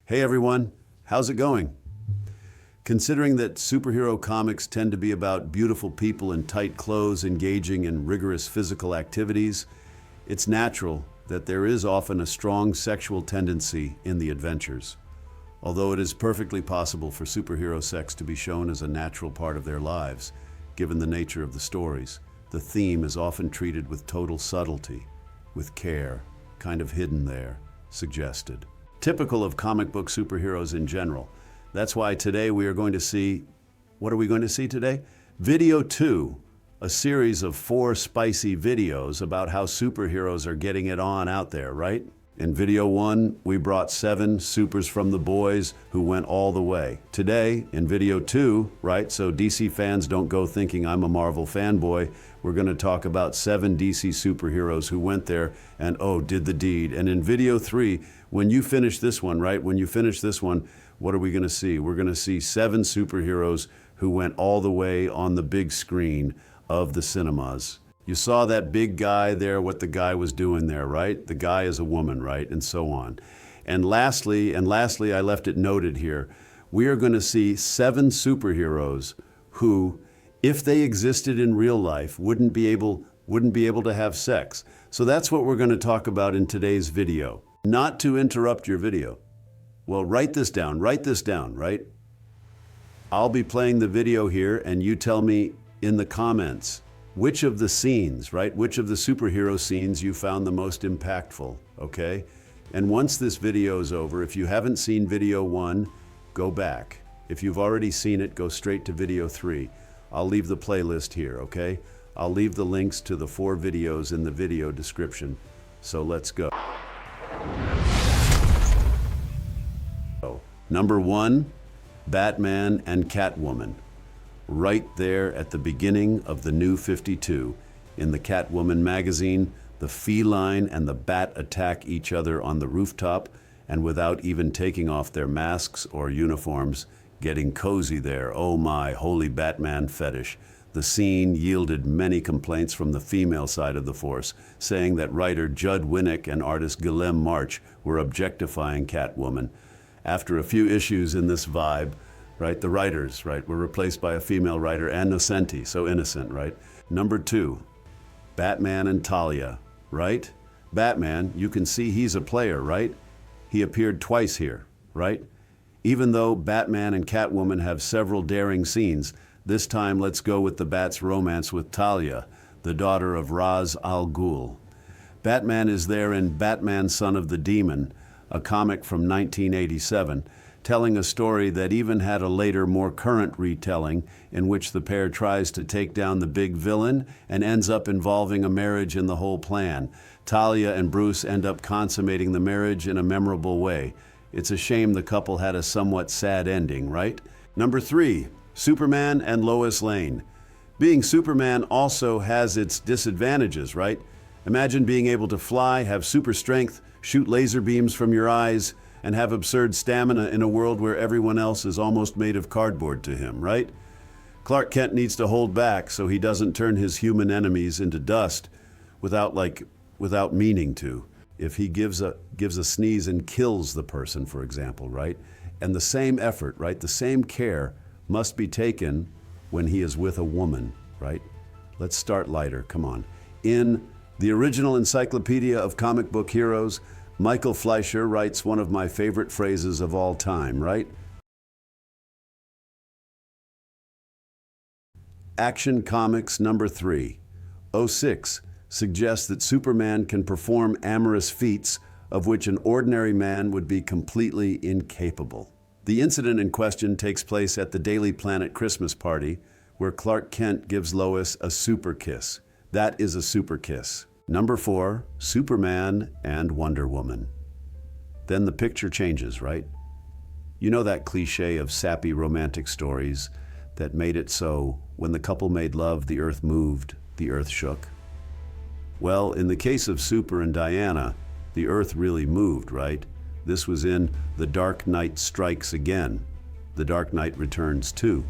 Hey everyone, how's it going? Considering that superhero comics tend to be about beautiful people in tight clothes engaging in rigorous physical activities, it's natural that there is often a strong sexual tendency in the adventures. Although it is perfectly possible for superhero sex to be shown as a natural part of their lives, given the nature of the stories, the theme is often treated with total subtlety, with care, kind of hidden there, suggested. Typical of comic book superheroes in general. That's why today we are going to see, what are we going to see today? Video 2, a series of 4 spicy videos about how superheroes are getting it on out there, right? In video 1, we brought 7 supers from the boys who went all the way. Today, in video 2, right, so DC fans don't go thinking I'm a Marvel fanboy, we're going to talk about 7 DC superheroes who went there and, oh, did the deed. And in video 3, when you finish this one, right, when you finish this one, what are we going to see? We're going to see 7 superheroes who went all the way on the big screen of the cinemas. You saw that big guy there, what the guy was doing there, right? The guy is a woman, right? And so on. And lastly, I left it noted here, we are going to see 7 superheroes who, if they existed in real life, wouldn't be able to have sex. So that's what we're going to talk about in today's video. Not to interrupt your video. Well, write this down, right? I'll be playing the video here and you tell me in the comments which of the scenes, right? Which of the superhero scenes you found the most impactful, okay? And once this video is over, if you haven't seen video 1, go back. If you've already seen it, go straight to video 3. I'll leave the playlist here, okay? I'll leave the links to the 4 videos in the video description. So let's go. Number 1, Batman and Catwoman. Right there at the beginning of the New 52. In the Catwoman magazine, the feline and the bat attack each other on the rooftop, and without even taking off their masks or uniforms, getting cozy there. Oh my, holy Batman fetish. The scene yielded many complaints from the female side of the force, saying that writer Judd Winnick and artist Guillelm March were objectifying Catwoman. After a few issues in this vibe, right, the writers, right, were replaced by a female writer and Nocenti, so innocent, right? Number 2, Batman and Talia, right? Batman, you can see he's a player, right? He appeared twice here, right? Even though Batman and Catwoman have several daring scenes, this time let's go with the Bat's romance with Talia, the daughter of Ra's al Ghul. Batman is there in Batman, Son of the Demon, a comic from 1987, telling a story that even had a later, more current retelling in which the pair tries to take down the big villain and ends up involving a marriage in the whole plan. Talia and Bruce end up consummating the marriage in a memorable way. It's a shame the couple had a somewhat sad ending, right? Number 3, Superman and Lois Lane. Being Superman also has its disadvantages, right? Imagine being able to fly, have super strength, shoot laser beams from your eyes, and have absurd stamina in a world where everyone else is almost made of cardboard to him, right? Clark Kent needs to hold back so he doesn't turn his human enemies into dust without meaning to. If he gives a sneeze and kills the person, for example, right? And the same effort, right? The same care must be taken when he is with a woman, right? Let's start lighter, come on. In the original Encyclopedia of Comic Book Heroes, Michael Fleischer writes one of my favorite phrases of all time, right? Action Comics number 3, 06, suggests that Superman can perform amorous feats of which an ordinary man would be completely incapable. The incident in question takes place at the Daily Planet Christmas party, where Clark Kent gives Lois a super kiss. That is a super kiss. Number 4, Superman and Wonder Woman. Then the picture changes, right? You know that cliche of sappy romantic stories that made it so when the couple made love, the earth moved, the earth shook? Well, in the case of Super and Diana, the earth really moved, right? This was in The Dark Knight Strikes Again. The Dark Knight Returns 2.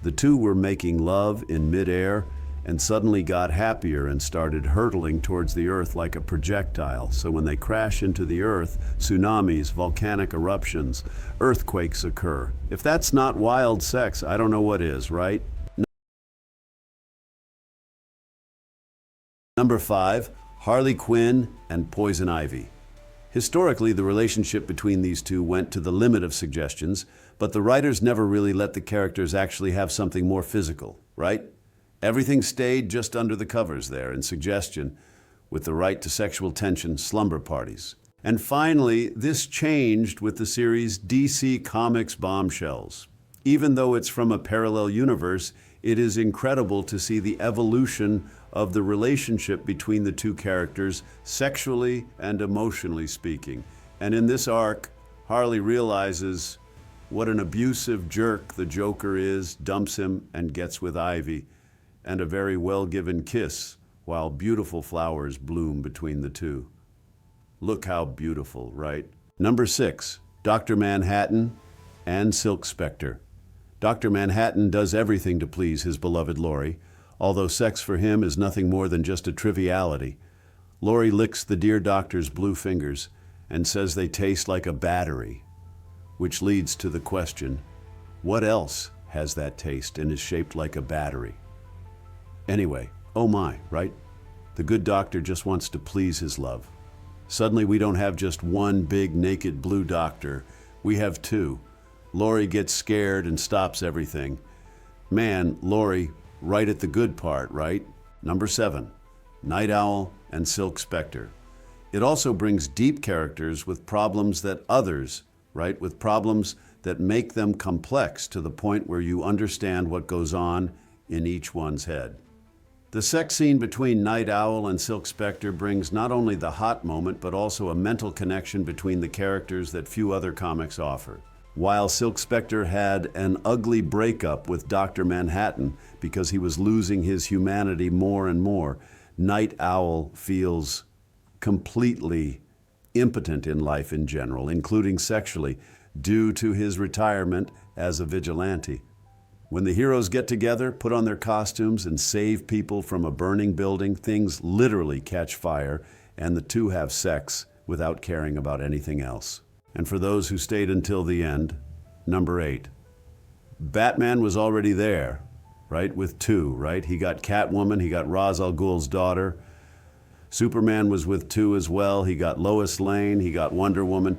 The two were making love in midair and suddenly got happier and started hurtling towards the earth like a projectile. So when they crash into the earth, tsunamis, volcanic eruptions, earthquakes occur. If that's not wild sex, I don't know what is, right? Number 5, Harley Quinn and Poison Ivy. Historically, the relationship between these two went to the limit of suggestions, but the writers never really let the characters actually have something more physical, right? Everything stayed just under the covers there in suggestion, with the right to sexual tension, slumber parties. And finally, this changed with the series DC Comics Bombshells. Even though it's from a parallel universe, it is incredible to see the evolution of the relationship between the two characters, sexually and emotionally speaking. And in this arc, Harley realizes what an abusive jerk the Joker is, dumps him, and gets with Ivy, and a very well-given kiss while beautiful flowers bloom between the two. Look how beautiful, right? Number 6, Dr. Manhattan and Silk Spectre. Dr. Manhattan does everything to please his beloved Laurie, although sex for him is nothing more than just a triviality. Laurie licks the dear doctor's blue fingers and says they taste like a battery, which leads to the question, what else has that taste and is shaped like a battery? Anyway, oh my, right? The good doctor just wants to please his love. Suddenly we don't have just one big naked blue doctor, we have two. Laurie gets scared and stops everything. Man, Laurie, right at the good part, right? Number 7, Night Owl and Silk Spectre. It also brings deep characters with problems that others, right, with problems that make them complex to the point where you understand what goes on in each one's head. The sex scene between Night Owl and Silk Spectre brings not only the hot moment, but also a mental connection between the characters that few other comics offer. While Silk Spectre had an ugly breakup with Dr. Manhattan because he was losing his humanity more and more, Night Owl feels completely impotent in life in general, including sexually, due to his retirement as a vigilante. When the heroes get together, put on their costumes, and save people from a burning building, things literally catch fire, and the two have sex without caring about anything else. And for those who stayed until the end, number 8. Batman was already there, right, with 2, right? He got Catwoman, he got Ra's al Ghul's daughter. Superman was with 2 as well. He got Lois Lane, he got Wonder Woman.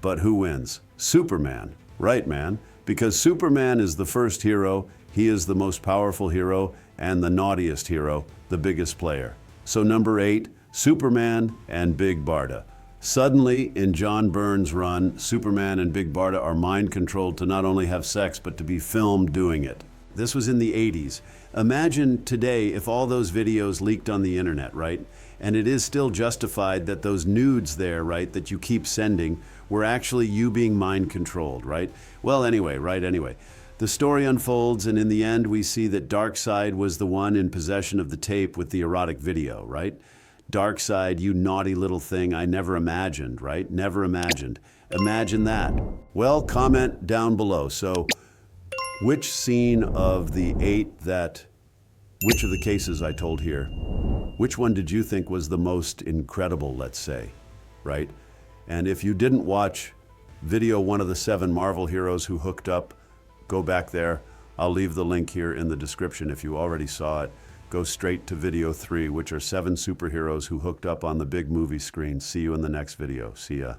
But who wins? Superman, right, man? Because Superman is the first hero, he is the most powerful hero, and the naughtiest hero, the biggest player. So number 8, Superman and Big Barda. Suddenly, in John Byrne's run, Superman and Big Barda are mind-controlled to not only have sex, but to be filmed doing it. This was in the 80s. Imagine today if all those videos leaked on the internet, right? And it is still justified that those nudes there, right, that you keep sending, were actually you being mind-controlled, right? Well, anyway, right, anyway. The story unfolds, and in the end, we see that Darkseid was the one in possession of the tape with the erotic video, right? Darkseid, you naughty little thing I never imagined, right? Never imagined. Imagine that. Well, comment down below. So, which scene of the 8 which of the cases I told here, which one did you think was the most incredible, let's say, right? And if you didn't watch video 1 of the 7 Marvel heroes who hooked up, go back there. I'll leave the link here in the description if you already saw it. Go straight to video 3, which are 7 superheroes who hooked up on the big movie screen. See you in the next video. See ya.